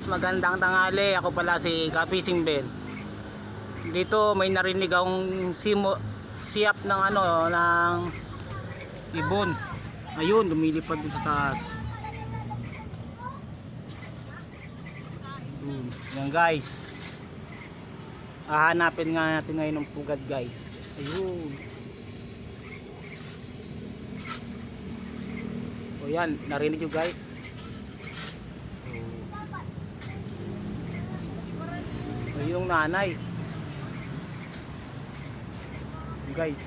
Magandang tanghali, ako pala si Kapising Bell. Dito may narinig akong siyap ng ng ibon. Ayun, lumilipad dun sa taas. Yan guys. Hahanapin nga natin ngayon ng pugad guys. Ayun. O yan, narinig nyo guys. Yung nanay guys,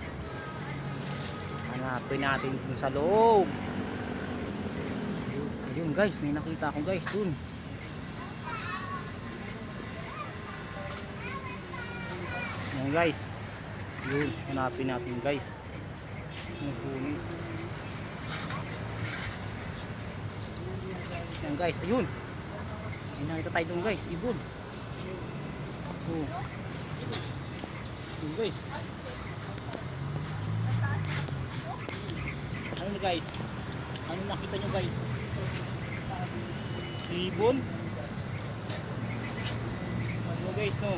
hanapin natin dun sa loob. Ayun guys, may nakita ako guys dun. Yan guys, yun, hanapin natin guys. Yan guys, ayun, may nakita tayo dun guys, ibon. Oh. Yun guys. Ano guys? Ano nakita nyo guys? Ibon? Ano guys no?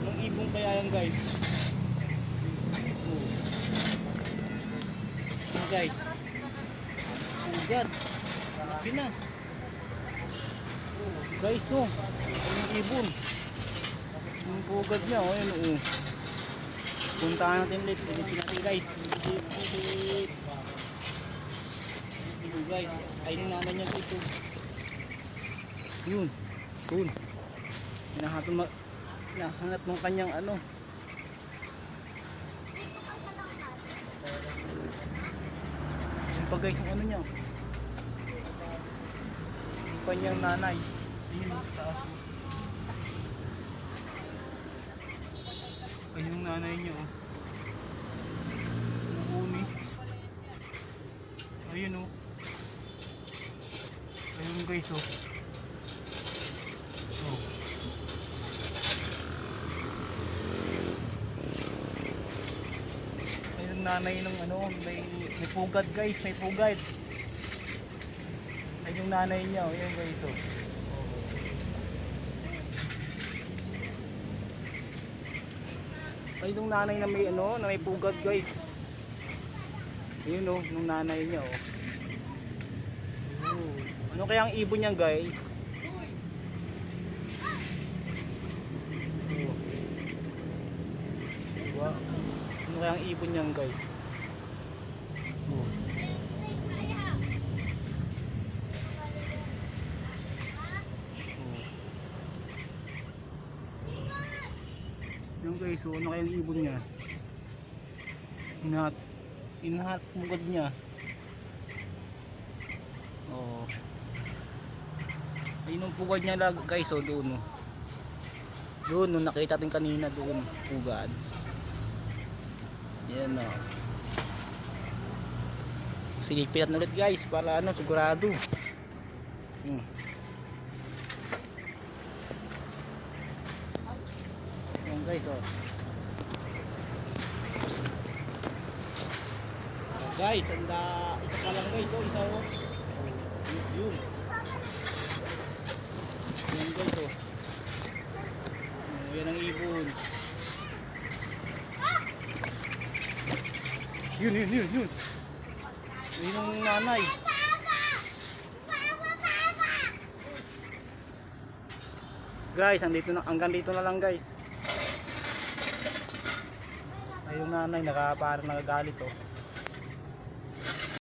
Anong ibon kaya yan guys? Oh. Ano guys? Ugat. Laki na. Guys no? Anong ibon? Yung pugad niya, oh, yun, oh. Puntahan natin ulit, silipin natin guys. Silip. Ito guys, ayun naman niya dito. Yun, yun. Hinahangat ng kanyang ano. Yung pa guys, yung ano niya. Yung kanyang nanay. Yun, taas. Ay yung nanay niya oh. Uni. Ayun oh. Ayun guys oh. Oh. Ayun nanay ng ano, may pugad guys, may pugad. Ayun yung nanay niya oh, ayun guys oh. Ay nung nanay na may ano, na may pugad guys. Ayun oh, nung nanay niya oh. Ano kaya ang ibon niyan guys? Diba? Ano kaya ang ibon niyan guys? Yung guys, so ano kayang ibon niya? Inahat mugad niya. Oh. Ayun ang pugad niya lang guys, oh doon oh. Doon, nung nakita natin kanina doon, pugads. Yan oh. Silipin natin ulit guys para ano, sigurado. Guys oh. Guys, isa pa lang guys oh, isa oh. Yun. Yan guys oh. Yan ang ibon. Yun. Yun ang nanay. Guys, hanggang dito na lang guys. Ay yung nanay parang nagagalit oh.